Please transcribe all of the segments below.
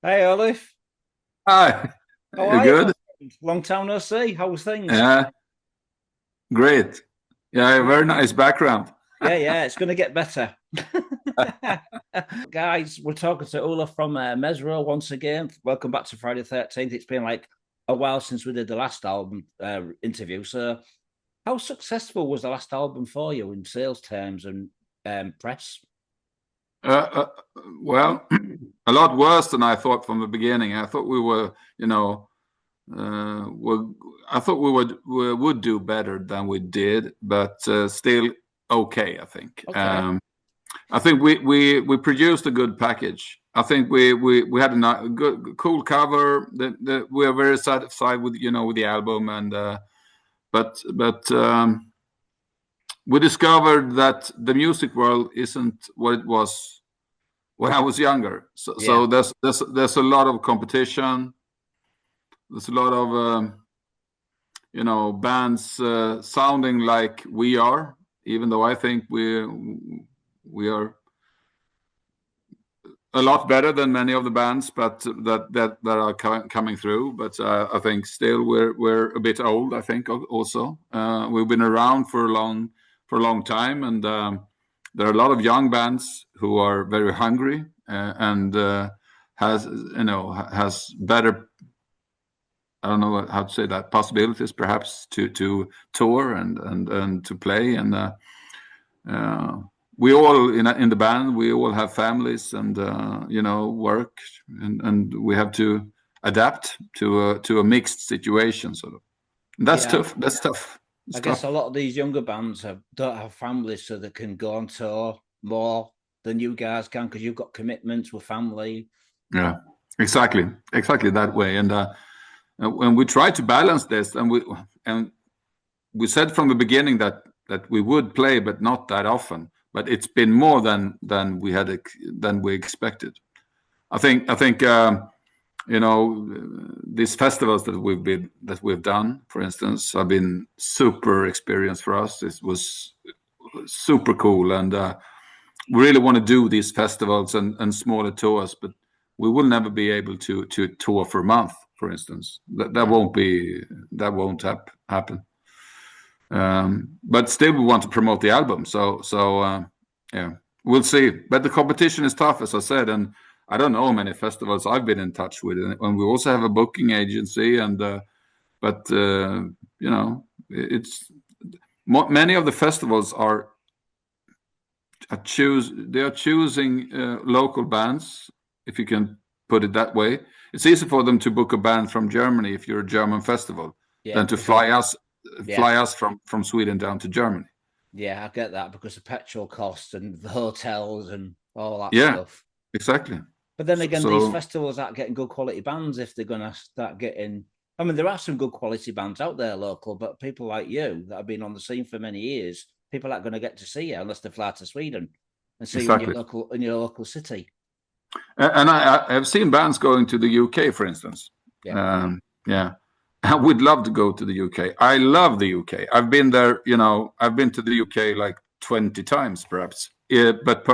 Hey, Olive. Hi, How you are you, my good? friend? Long time no see. How's things? Yeah, great. Yeah, Good. very nice background. Yeah, it's going to get better. Guys, we're talking to Ola from Mezzrow once again. Welcome back to Friday the 13th. It's been like a while since we did the last album interview. So, how successful was the last album for you in sales terms and press? Uh, uh, well, a lot worse than I thought from the beginning. I thought we were, were, I thought we would do better than we did, but still okay. Okay. I think we produced a good package. I think we had a good cool cover. That we are very satisfied with with the album and but we discovered that the music world isn't what it was when I was younger. So, Yeah. so there's a lot of competition. There's a lot of bands sounding like we are, even though I think we are a lot better than many of the bands, but that are coming through. But I think still we're a bit old. I think also we've been around for a long time, and there are a lot of young bands who are very hungry and has better. I don't know how to say that, possibilities perhaps to tour and to play uh, we all in the band we all have families and work and we have to adapt to a mixed situation sort of. That's Yeah. tough. That's tough. It's I guess a tough. lot of these younger bands don't have families, so they can go on tour more than you guys can because you've got commitments with family. Yeah, exactly that way. And we try to balance this, and we said from the beginning that we would play, but not that often. But it's been more than than we expected. I think these festivals that we've done, for instance, have been super experience for us. It was super cool, and we really want to do these festivals and smaller tours, but we will never be able to tour for a month, for instance. That won't happen. But still, we want to promote the album. So yeah, we'll see. But the competition is tough, as I said, and I don't know how many festivals I've been in touch with, and we also have a booking agency. And but it's many of the festivals are choosing local bands, if you can put it that way. It's easy for them to book a band from Germany if you're a German festival Yeah, than to because yeah, fly us from Sweden down to Germany. yeah, I get that because of petrol costs and the hotels and all that Yeah, stuff. exactly. But then So, again, these so festivals aren't getting good quality bands if they're going to start getting. I mean, there are some good quality bands out there local, but people like you that have been on the scene for many years, people aren't going to get to see you unless they fly to Sweden and see you exactly. in your local city. And I have seen bands going to the UK, for instance. Yeah, Yeah, I would love to go to the UK. I love the UK. I've been there. I've been to the UK like 20 times, perhaps. Yeah, but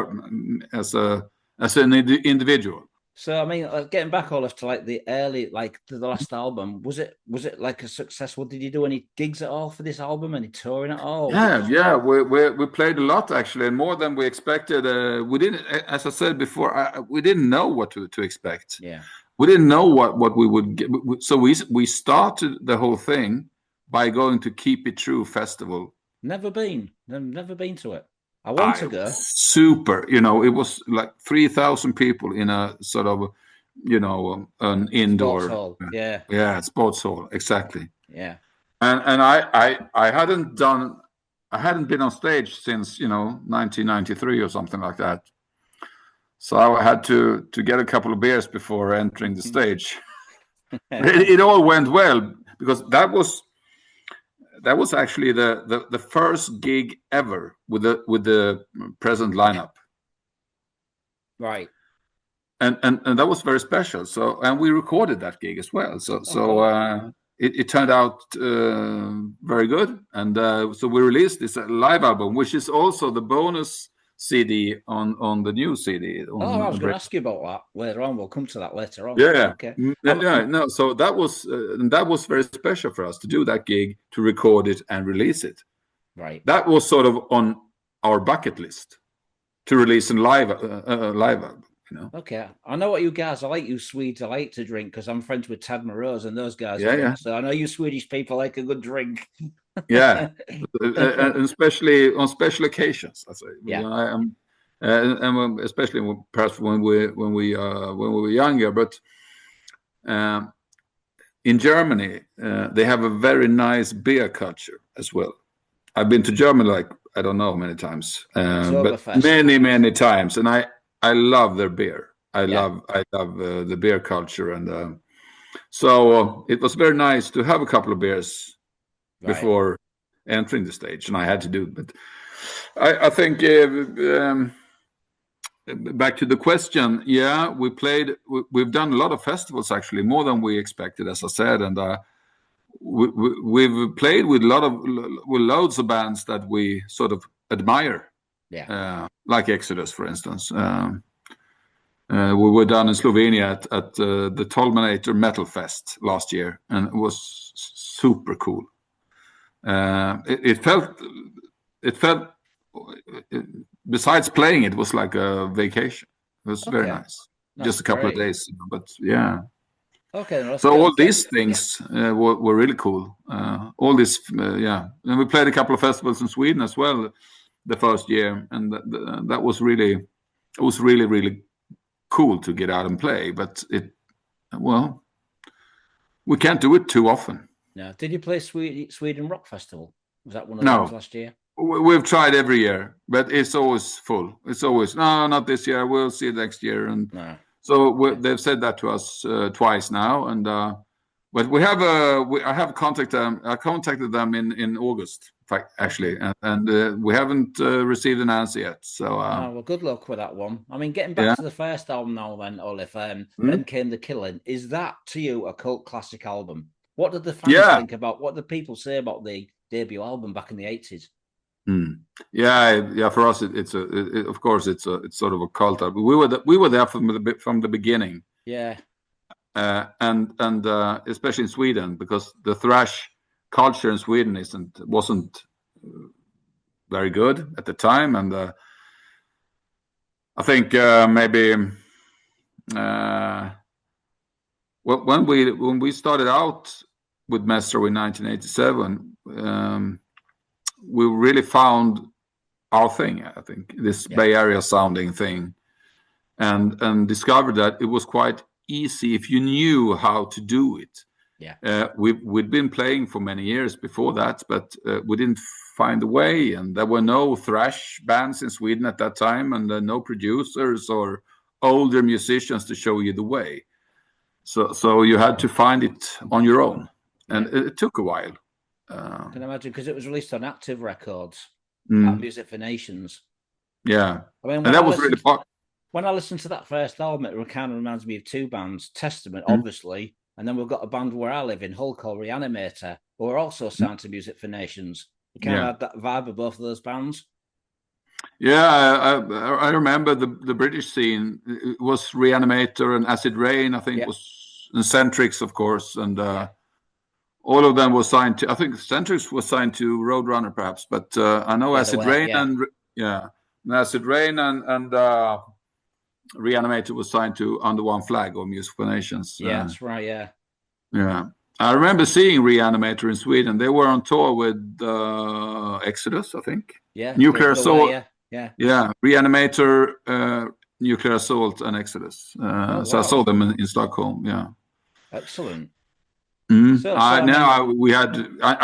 as an individual. so I mean, getting back all to like the early, like to the last album, was it like a successful? Did you do any gigs at all for this album? Any touring at all? Or was it Yeah, just yeah, we played a lot actually, and more than we expected. We didn't, as I said before, we didn't know what to expect. yeah? We didn't know what we would get. So we started the whole thing by going to Keep It True festival. Never been to it. I want I to was go. super. It was like 3,000 people in a sort of, an Sports indoor, hall. Yeah, yeah, sports hall, exactly. yeah. And I hadn't been on stage since 1993 or something like that. So I had to get a couple of beers before entering the stage. It all went well because that was actually the first gig ever with the present lineup, Right. and that was very special. So and we recorded that gig as well. So Oh, so cool. it turned out very good, and so we released this live album, which is also the bonus CD on the new CD. I was going to ask you about that later on. We'll come to that later on. Yeah, okay. No. So that was very special for us to do that gig, to record it and release it. Right. That was sort of on our bucket list to release a live album. Okay, I know what you guys. I like you Swedes. I like to drink because I'm friends with Tad Morose and those guys. Yeah. So I know you Swedish people like a good drink. Yeah, and especially on special occasions. I say. Yeah. And especially perhaps when we were younger. But in Germany, they have a very nice beer culture as well. I've been to Germany like I don't know how many times, but many times, and I love their beer. I love the beer culture, and so it was very nice to have a couple of beers before entering the stage, and I had to do it. But I think back to the question, we've done a lot of festivals, actually, more than we expected, as I said, and we've played with loads of bands that we sort of admire, like Exodus, for instance. We were down in Slovenia at the Tolminator Metal Fest last year, and it was super cool. It felt, besides playing, it was like a vacation. It was very nice. Just a couple of days, but yeah. Okay. So all these things were really cool. All this, and we played a couple of festivals in Sweden as well the first year, and that was really cool to get out and play. But we can't do it too often. No. Did you play Sweden Rock Festival? Was that one of those last year? We've tried every year, but it's always full. It's always no, not this year. We'll see it next year, and. No. So they've said that to us twice now, and but I have contacted them. I contacted them in August, in fact, actually, and we haven't received an answer yet. So well, good luck with that one. I mean, getting back to the first album now, then, Olaf, Then Came the Killing. Is that to you a cult classic album? What did the fans think about? What did people say about the debut album back in the 80s? Yeah. For us, of course it's sort of a cult album. We were there from the beginning. Yeah. And especially in Sweden, because the thrash culture in Sweden wasn't very good at the time, and I think maybe when we started out with Mezzrow in 1987. We really found our thing, I think, this Bay Area sounding thing, and discovered that it was quite easy if you knew how to do it. Yeah. We'd been playing for many years before that, but we didn't find a way, and there were no thrash bands in Sweden at that time, and no producers or older musicians to show you the way. So you had to find it on your own, and it took a while. I can imagine, because it was released on Active Records, Music for Nations. Yeah, I mean, and that was really fun. When I listened to that first album, it kind of reminds me of two bands: Testament, obviously, and then we've got a band where I live in Hull called Reanimator, who are also signed to Music for Nations. You kind of had that vibe of both of those bands. Yeah, I remember the British scene. It was Reanimator and Acid Rain, I think, was, and Centrix, of course, and. All of them were signed to. I think Centrix was signed to Roadrunner, perhaps, but I know Acid Rain and Acid Rain and Reanimator was signed to Under One Flag or Music for Nations. Yeah, that's right. Yeah. Yeah, I remember seeing Reanimator in Sweden. They were on tour with Exodus, I think. Yeah. Nuclear Assault. Yeah. Reanimator, Nuclear Assault, and Exodus. So I saw them in Stockholm. Yeah. Excellent. I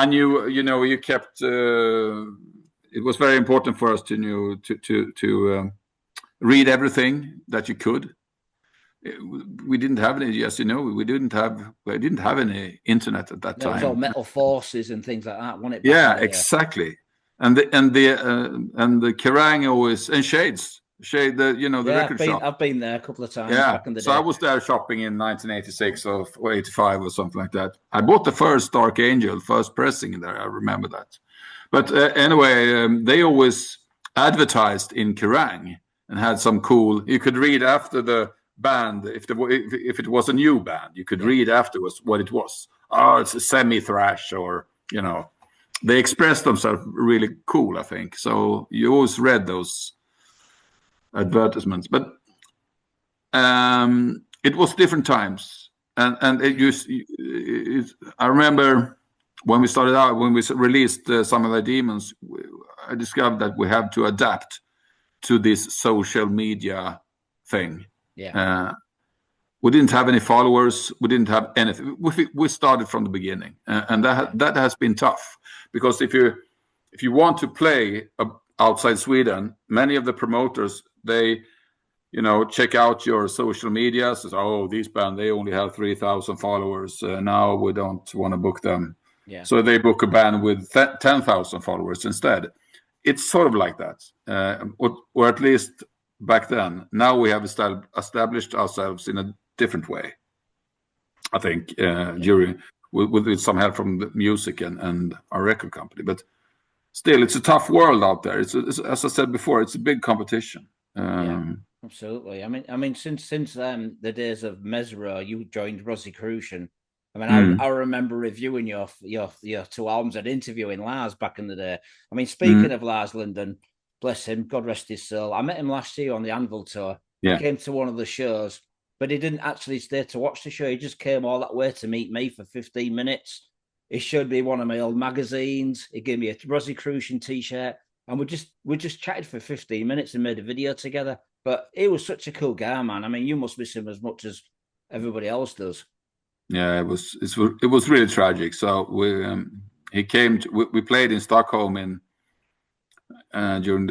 knew, you kept. It was very important for us to read everything that you could. We didn't have any, as you know, we didn't have any internet at that time. It was all Metal Forces and things like that, wasn't it? Yeah, exactly. And the Kerrang always, and Shade, the record shop. I've been there a couple of times back in the day. So I was there shopping in 1986 or 85 or something like that. I bought the first Dark Angel, first pressing in there. I remember that. But anyway, they always advertised in Kerrang and had some cool. You could read after the band if it was a new band. You could read afterwards what it was. Oh, it's a semi-thrash, or they expressed themselves really cool. I think so. You always read those advertisements, but it was different times, and I remember when we started out, when we released Some of the Demons, I discovered that we have to adapt to this social media thing. We didn't have any followers. We didn't have anything. We started from the beginning, and that has been tough, because if you want to play outside Sweden, many of the promoters, they check out your social media. Says, oh, this band, they only have 3,000 followers. Now we don't want to book them. So they book a band with 10,000 followers instead. It's sort of like that, or at least back then. Now we have established ourselves in a different way, I think, with some help from the music and our record company. But still, it's a tough world out there. It's as I said before, it's a big competition. Absolutely. I mean, since the days of Mezzrow, you joined Rosicrucian. I mean, I remember reviewing your 2 albums and interviewing Lars back in the day. I mean, speaking of Lars Linden, bless him, God rest his soul. I met him last year on the Anvil tour. He came to one of the shows, but he didn't actually stay to watch the show. He just came all that way to meet me for 15 minutes. He showed me one of my old magazines. He gave me a Rosicrucian t-shirt, and we just chatted for 15 minutes and made a video together. But he was such a cool guy, man. I mean, you must miss him as much as everybody else does. Yeah, it was really tragic. So he came. We played in Stockholm during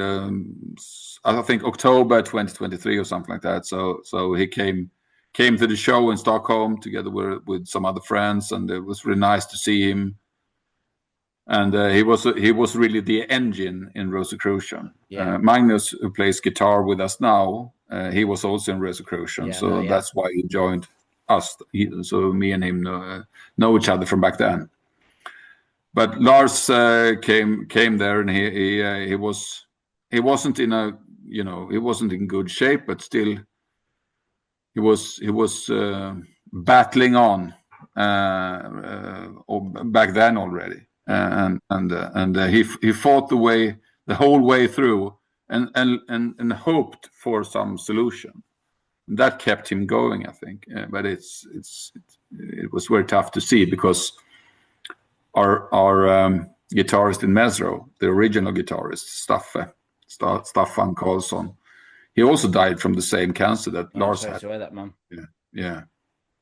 I think October 2023 or something like that. So he came to the show in Stockholm together with some other friends, and it was really nice to see him. And he was really the engine in Rosicrucian. Magnus, who plays guitar with us now, he was also in Rosicrucian, that's why he joined us. So me and him know each other from back then. But Lars came there, and he wasn't in good shape, but still he was battling on back then already. And he fought the whole way through, and hoped for some solution. And that kept him going, I think. But it was very tough to see, because our guitarist in Mezzrow, the original guitarist, Staffan Karlsson, he also died from the same cancer that Lars had. That man. Yeah.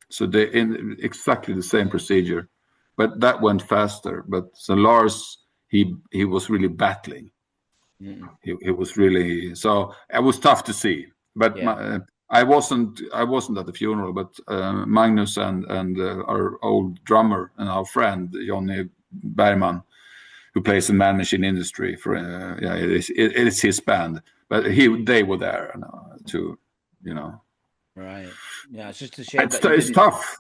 So they in exactly the same procedure. But that went faster. But so Lars, he was really battling. He was really, so it was tough to see. But I wasn't at the funeral. But Magnus and our old drummer and our friend Johnny Bergman, who plays in Man Machine Industry, for it is his band. But they were there to. Right. Yeah, it's just a shame. It's tough.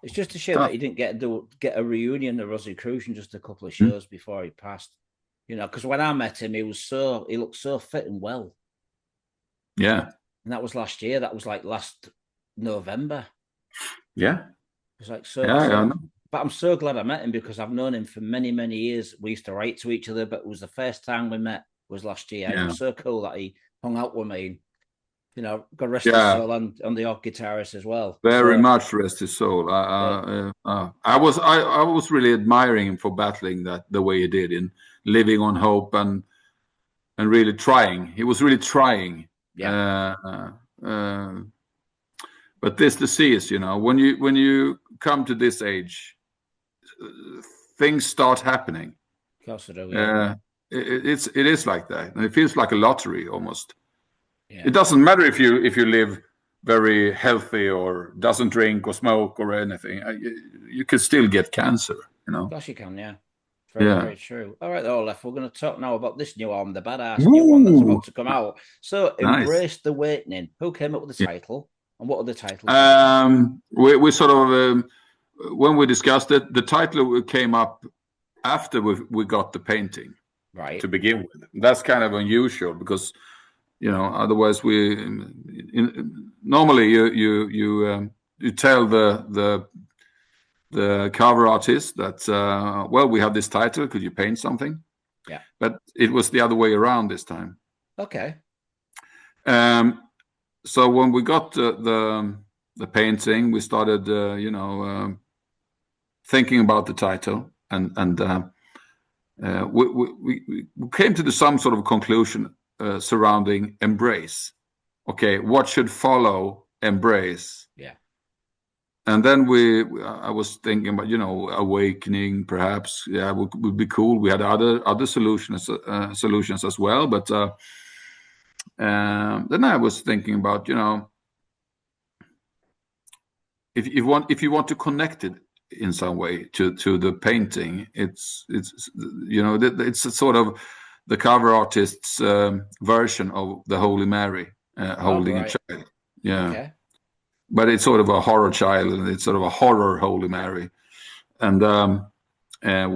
It's just a shame that he didn't get a reunion of Rosicrucian just a couple of shows before he passed. Because when I met him, he looked so fit and well. Yeah. And that was last year. That was like last November. Yeah. It was like so. But I'm so glad I met him, because I've known him for many, many years. We used to write to each other, but it was the first time we met was last year. It was so cool that he hung out with me. God rest his soul, and the odd guitarist as well. Very much rest his soul. I was really admiring him for battling that the way he did, in living on hope and really trying. He was really trying. Yeah. But this disease, when you come to this age, things start happening. Of course they do. Yeah. It is like that, and it feels like a lottery almost. Yeah. It doesn't matter if you live very healthy or doesn't drink or smoke or anything. You can still get cancer, Of course you can, yeah. Very true. All right, Olaf, we're going to talk now about this new album, the badass new one that's about to come out. So, Embrace the Awakening. Who came up with the title, and what are the titles? We sort of, when we discussed it, the title came up after we got the painting. Right. to begin with. That's kind of unusual because, otherwise normally you tell the cover artist that we have this title. Could you paint something? Yeah. But it was the other way around this time. Okay. So when we got the painting, we started thinking about the title, and we came to some sort of conclusion surrounding embrace. Okay, what should follow embrace? Yeah. And then I was thinking about awakening, perhaps. Yeah, would be cool. We had other solutions as well, but then I was thinking about if you want to connect it in some way to the painting, it's a sort of the cover artist's version of the Holy Mary holding a child. Yeah. Okay. But it's sort of a horror child, and it's sort of a horror Holy Mary. And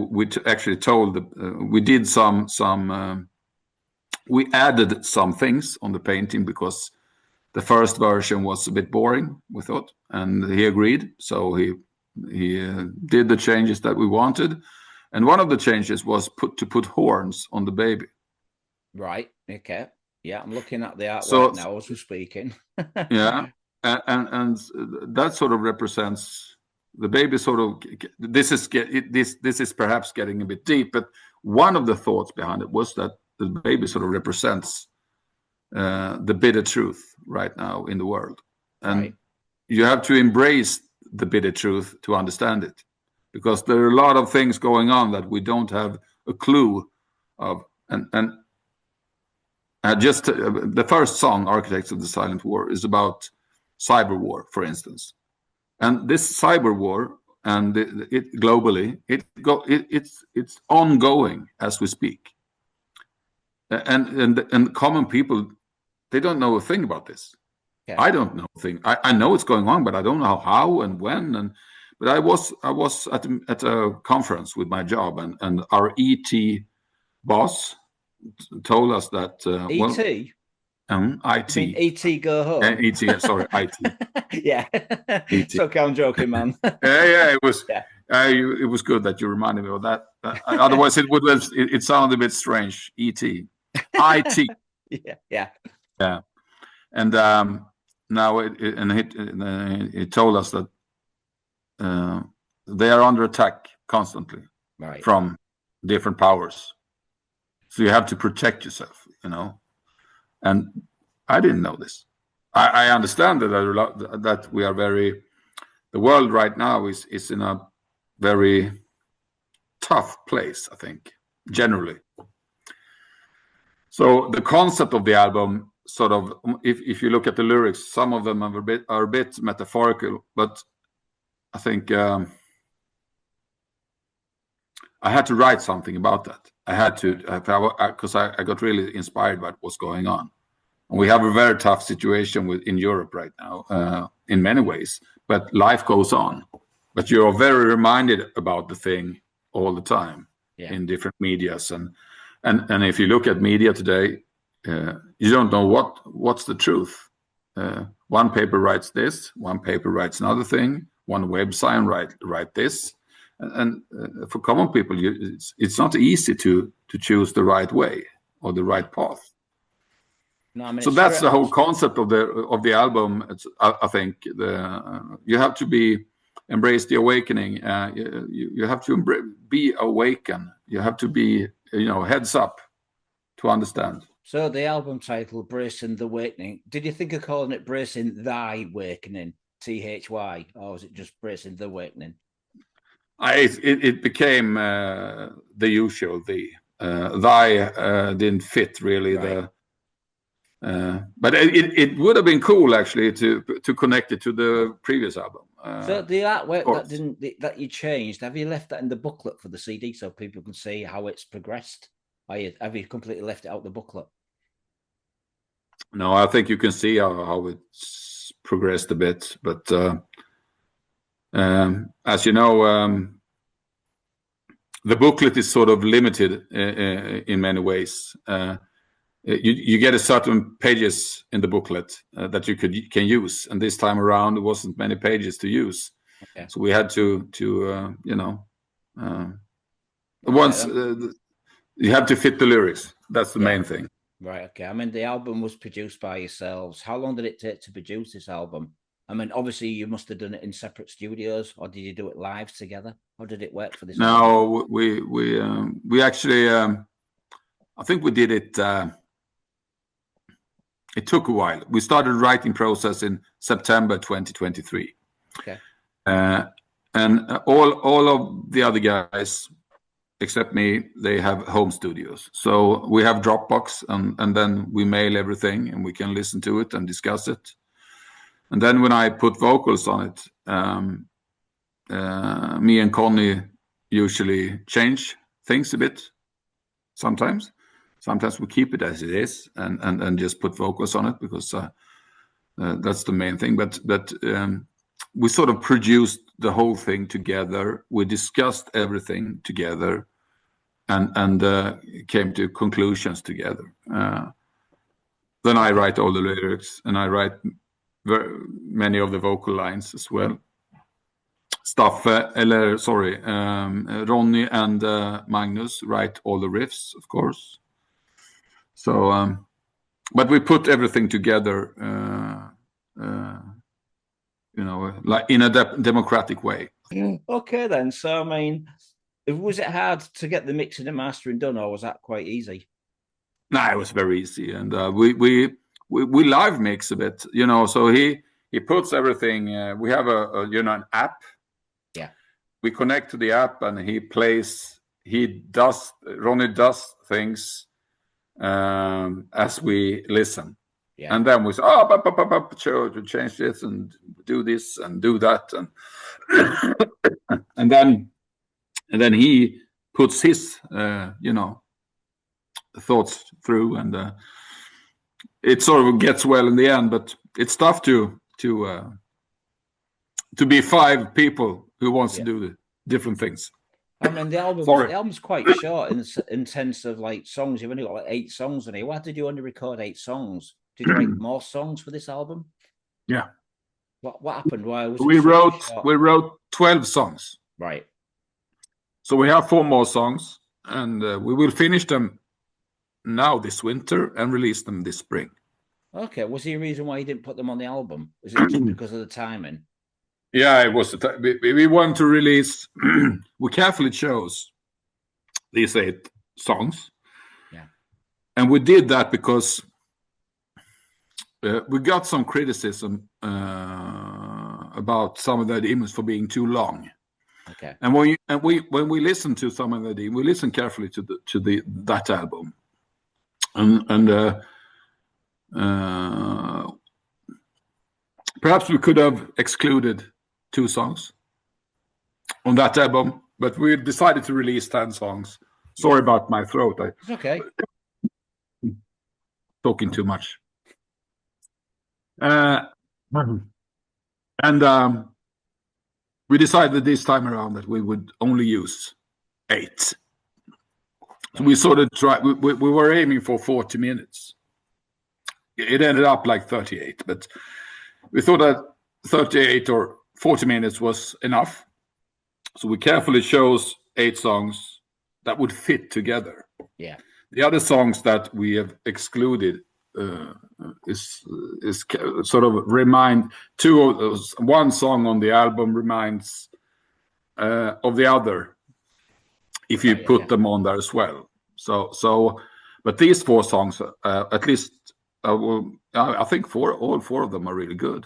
we actually told we did we added some things on the painting because the first version was a bit boring, we thought, and he agreed. So he did the changes that we wanted, and one of the changes was to put horns on the baby. Right. Okay. Yeah, I'm looking at the artwork now as we're speaking. Yeah, and that sort of represents the baby. Sort of this is perhaps getting a bit deep, but one of the thoughts behind it was that the baby sort of represents the bitter truth right now in the world, and you have to embrace the bitter truth to understand it, because there are a lot of things going on that we don't have a clue of, and just the first song, Architects of the Silent War, is about cyber war, for instance. And this cyber war, and it globally, it's ongoing as we speak. And common people, they don't know a thing about this. Yeah. I don't know a thing. I know it's going on, but I don't know how and when. But I was at a conference with my job, and our ET boss told us that ET. IT. You mean ET go home. ET, sorry, IT. Yeah. ET. So I'm joking, man. Yeah, it was. Yeah. It was good that you reminded me of that. Otherwise, it sounded a bit strange. ET. IT. Yeah. And now he told us that they are under attack constantly from different powers. So you have to protect yourself, And I didn't know this. I understand that we are the world right now is in a very tough place, I think, generally. So the concept of the album, sort of, if you look at the lyrics, some of them are a bit metaphorical, but I think I had to write something about that. I had to, because I got really inspired by what's going on. And we have a very tough situation in Europe right now, in many ways, but life goes on. But you're very reminded about the thing all the time in different medias. And if you look at media today, you don't know what's the truth. One paper writes this, one paper writes another thing, one website write this. And for common people, it's not easy to choose the right way or the right path. No, I mean, so that's the whole concept of the album. I think you have to embrace the awakening. You have to be awakened. You have to be heads up to understand. So the album title, Bracing the Awakening. Did you think of calling it Bracing Thy Awakening, THY, or was it just Bracing the Awakening? It became the usual. Thy didn't fit really. Right. But it would have been cool actually to connect it to the previous album. So the artwork that you changed, have you left that in the booklet for the CD so people can see how it's progressed? Have you completely left it out the booklet? No, I think you can see how it's progressed a bit, but as you know, the booklet is sort of limited in many ways. You get a certain pages in the booklet that you can use, and this time around there wasn't many pages to use, so we had to once you have to fit the lyrics. That's the main thing. Right. Okay. I mean, the album was produced by yourselves. How long did it take to produce this album? I mean, obviously you must have done it in separate studios, or did you do it live together? How did it work for this? No, we actually I think we did it. It took a while. We started writing process in September 2023. Okay. And all of the other guys, except me, they have home studios. So we have Dropbox, and then we mail everything, and we can listen to it and discuss it. And then when I put vocals on it, me and Conny usually change things a bit. Sometimes we keep it as it is and just put vocals on it, because that's the main thing. But we sort of produced the whole thing together. We discussed everything together, and came to conclusions together. Then I write all the lyrics, and I write many of the vocal lines as well. Ronnie and Magnus write all the riffs, of course. So, but we put everything together, like in a democratic way. Okay, then. So, I mean, was it hard to get the mixing and mastering done, or was that quite easy? No, it was very easy, and we live mix a bit, So he puts everything. We have an app. Yeah. We connect to the app, and he plays. Ronnie does things as we listen. Yeah. And then we say, to change this and do this and do that, and and then he puts his thoughts through, and it sort of gets well in the end. But it's tough to be 5 people who wants to do the different things. I mean, the album's quite short in sense of like songs. You've only got like 8 songs on it. Why did you only record 8 songs? Did you write more songs for this album? Yeah. What happened? Why was we wrote 12 songs. Right. So we have 4 more songs, and we will finish them now this winter and release them this spring. Okay. Was there a reason why you didn't put them on the album? Was it just because of the timing? Yeah, it was. We wanted to release. We carefully chose these 8 songs. Yeah. And we did that because we got some criticism about some of the demos for being too long. Okay. And when we listen to some of the demos, we listen carefully to that album, and perhaps we could have excluded 2 songs on that album, but we decided to release 10 songs. Sorry about my throat. It's okay. Talking too much. We decided this time around that we would only use 8. So we sort of tried. We were aiming for 40 minutes. It ended up like 38, but we thought that 38 or 40 minutes was enough. So we carefully chose 8 songs that would fit together. Yeah. The other songs that we have excluded is sort of remind 2 of those. One song on the album reminds of the other if you put them on there as well. So, but these 4 songs, at least, I think all 4 of them are really good.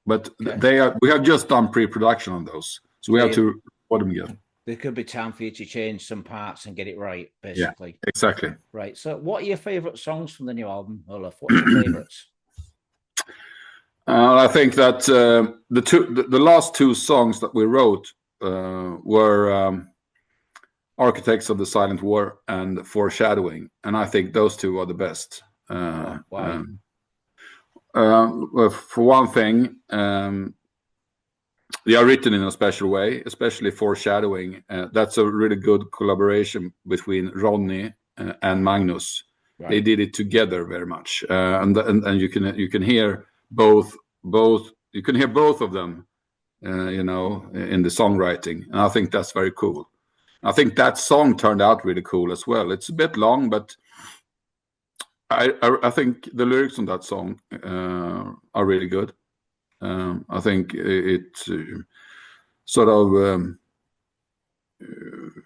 But we have just done pre-production on those, so we have to put them again. There could be time for you to change some parts and get it right, basically. Yeah, exactly. Right. So, what are your favorite songs from the new album, Olaf? What are your favorites? I think that the last 2 songs that we wrote were Architects of the Silent War and Foreshadowing, and I think those 2 are the best. Well, for one thing, they are written in a special way, especially foreshadowing. That's a really good collaboration between Ronnie and Magnus. Right. They did it together very much, and you can hear both. You can hear both of them, in the songwriting, and I think that's very cool. I think that song turned out really cool as well. It's a bit long, but I think the lyrics on that song are really good. I think it sort of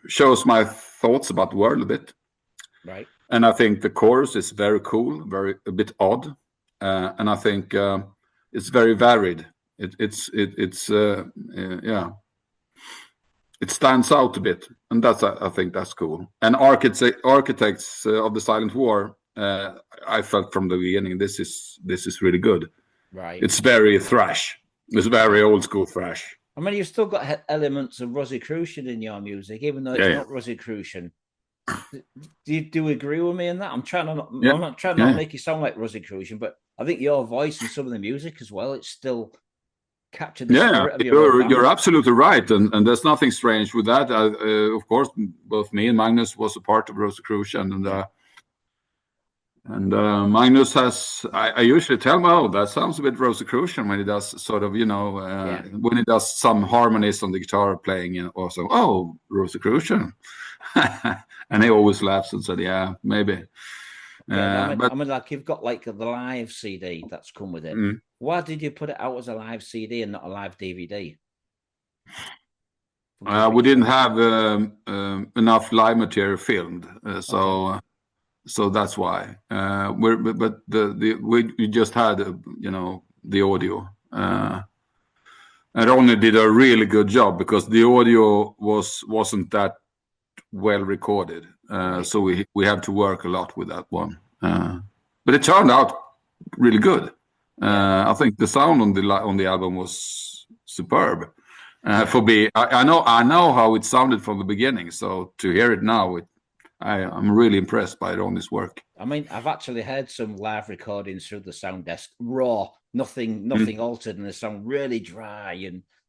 shows my thoughts about the world a bit. Right. And I think the chorus is very cool, a bit odd, and I think it's very varied. It stands out a bit, and I think that's cool. And Architects of the Silent War, I felt from the beginning this is really good. Right. It's very thrash. It's very old school thrash. I mean, you've still got elements of Rosicrucian in your music, even though it's not Rosicrucian. Do you agree with me in that? I'm not trying to make you sound like Rosicrucian, but I think your voice and some of the music as well, it's still captured the spirit of you're absolutely right, and there's nothing strange with that. Of course, both me and Magnus was a part of Rosicrucian, and Magnus has. I usually tell him, "Oh, that sounds a bit Rosicrucian," when he does sort of, when he does some harmonies on the guitar playing, also, "Oh, Rosicrucian," and he always laughs and said, "Yeah, maybe." I mean, like you've got like the live CD that's come with it. Mm. Why did you put it out as a live CD and not a live DVD? We didn't have enough live material filmed, so that's why. We just had the audio, and Ronnie did a really good job because the audio wasn't that well recorded. So we have to work a lot with that one, but it turned out really good. I think the sound on the album was superb. For me, I know how it sounded from the beginning. So to hear it now, I'm really impressed by Ronnie's work. I mean, I've actually heard some live recordings through the sound desk, raw, nothing altered, and they sound really dry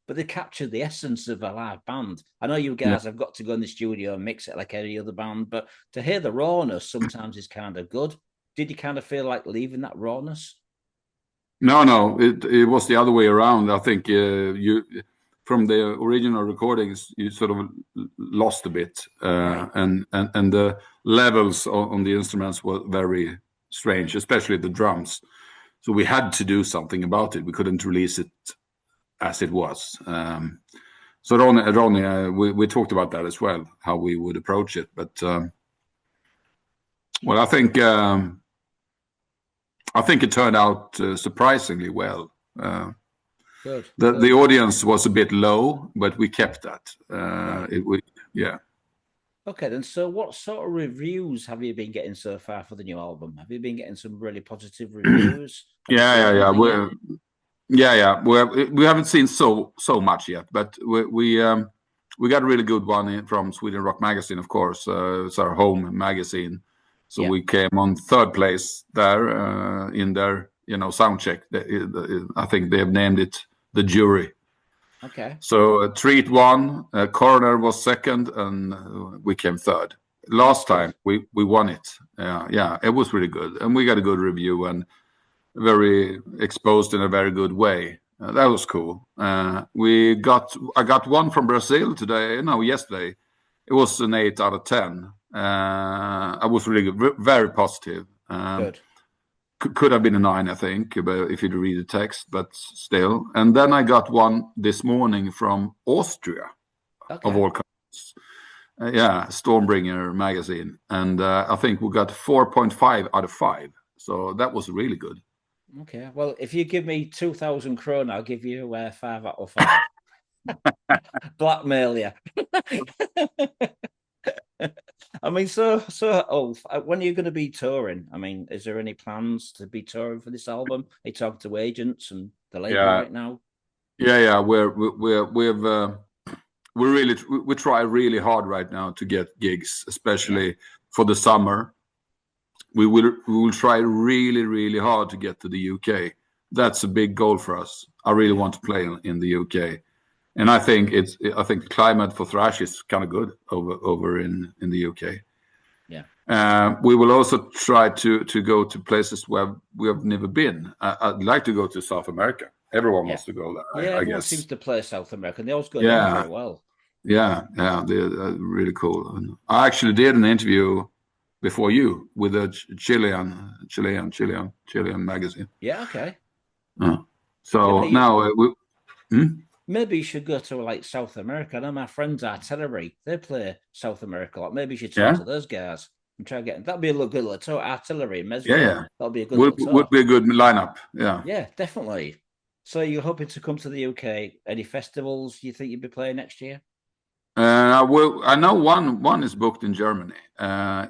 but they capture the essence of a live band. I know you guys have got to go in the studio and mix it like any other band, but to hear the rawness sometimes is kind of good. Did you kind of feel like leaving that rawness? No, it was the other way around. I think you from the original recordings you sort of lost a bit, and the levels on the instruments were very strange, especially the drums. So we had to do something about it. We couldn't release it as it was. So Ronnie, we talked about that as well, how we would approach it. But well, I think it turned out surprisingly well. Good. The audience was a bit low, but we kept that. Okay, then. So, what sort of reviews have you been getting so far for the new album? Have you been getting some really positive reviews? Yeah. We haven't seen so much yet, but we got a really good one from Sweden Rock Magazine, of course. It's our home magazine. So we came on third place there in their sound check. I think they have named it the jury. Okay. So Treat won, Coroner was second, and we came third. Last time we won it. Yeah, it was really good, and we got a good review and very exposed in a very good way. That was cool. I got one from Brazil yesterday. It was an 8 out of 10. I was really good, very positive. Good. Could have been a 9, I think, if you read the text, but still. And then I got one this morning from Austria, of all countries. Stormbringer magazine, and I think we got 4.5 out of 5. So that was really good. Okay, well, if you give me 2,000 krona, I'll give you 5 out of 5. Blackmail you. I mean, so when are you going to be touring? I mean, is there any plans to be touring for this album? Are you talking to agents and the label right now? Yeah. We try really hard right now to get gigs, especially for the summer. We will try really, really hard to get to the UK. That's a big goal for us. I really want to play in the UK. And I think the climate for thrash is kind of good over in the UK. Yeah. We will also try to go to places where we have never been. I'd like to go to South America. Everyone wants to go there. Yeah, I everyone guess. seems to play South America, and they always go down very well. Yeah, they're really cool. And I actually did an interview before you with a Chilean magazine. Yeah, okay. So now maybe you should go to like South America. I know my friends Artillery, they play South America. Like maybe you should talk to those guys and try getting that'd be a good little tour. Artillery, Mezzrow. Yeah. That'd be a good little tour. Would be a good lineup. Yeah, definitely. So you're hoping to come to the UK? Any festivals you think you'd be playing next year? I know one is booked in Germany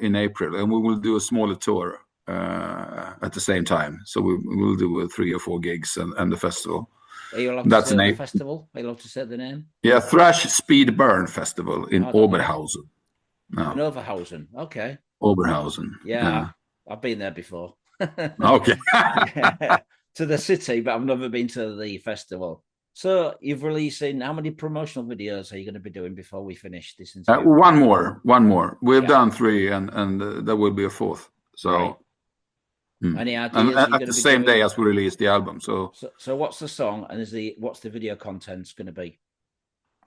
in April, and we will do a smaller tour at the same time. So we will do 3 or 4 gigs and the festival. Are you allowed to say the festival? Are you allowed to say the name? Yeah, Thrash Speed Burn Festival in Oberhausen. No. In Oberhausen, okay. Oberhausen. Yeah. I've been there before. Okay. To the city, but I've never been to the festival. So you've releasing how many promotional videos are you going to be doing before we finish this interview? One more. We've done 3, and there will be a 4th. So. Right. Any ideas? And at the same day as we release the album. So what's the song and what's the video content going to be?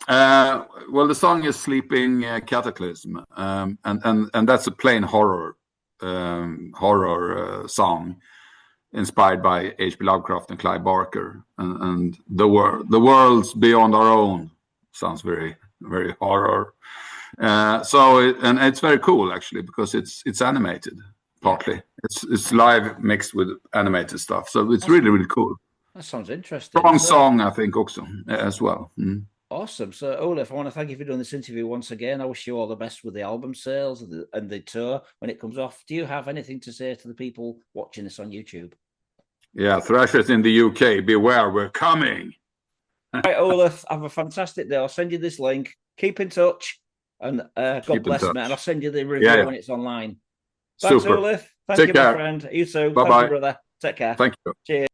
Well, the song is "Sleeping Cataclysm," and that's a plain horror song inspired by H.P. Lovecraft and Clive Barker, and the worlds beyond our own sounds very, very horror. And it's very cool actually because it's animated. Partly, it's live mixed with animated stuff, so it's really, really cool. That sounds interesting. Strong song, I think, also as well. Awesome. So, Olaf, I want to thank you for doing this interview once again. I wish you all the best with the album sales and the tour when it comes off. Do you have anything to say to the people watching this on YouTube? Yeah, Thrashers in the UK, beware, we're coming. All right, Olaf, have a fantastic day. I'll send you this link. Keep in touch, and God bless me. And I'll send you the review when it's online. Thanks, Super. Olaf. Thank you, my friend. You too. Bye-bye. Thank you, brother. Take care. Thank you. Cheers.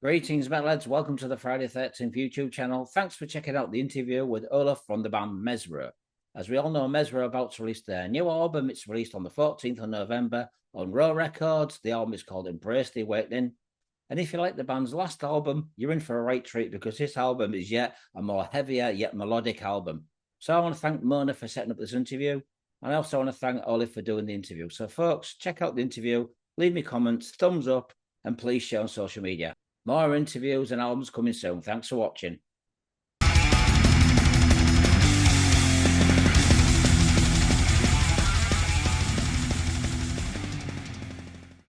Greetings, metalheads. Welcome to the Friday 13th YouTube channel. Thanks for checking out the interview with Olaf from the band Mezzrow. As we all know, Mezzrow are about to release their new album. It's released on the 14th of November on Raw Records. The album is called Embrace the Awakening. And if you like the band's last album, you're in for a right treat because this album is yet a more heavier yet melodic album. So I want to thank Mona for setting up this interview. And I also want to thank Olaf for doing the interview. So, folks, check out the interview, leave me comments, thumbs up, and please share on social media. More interviews and albums coming soon. Thanks for watching.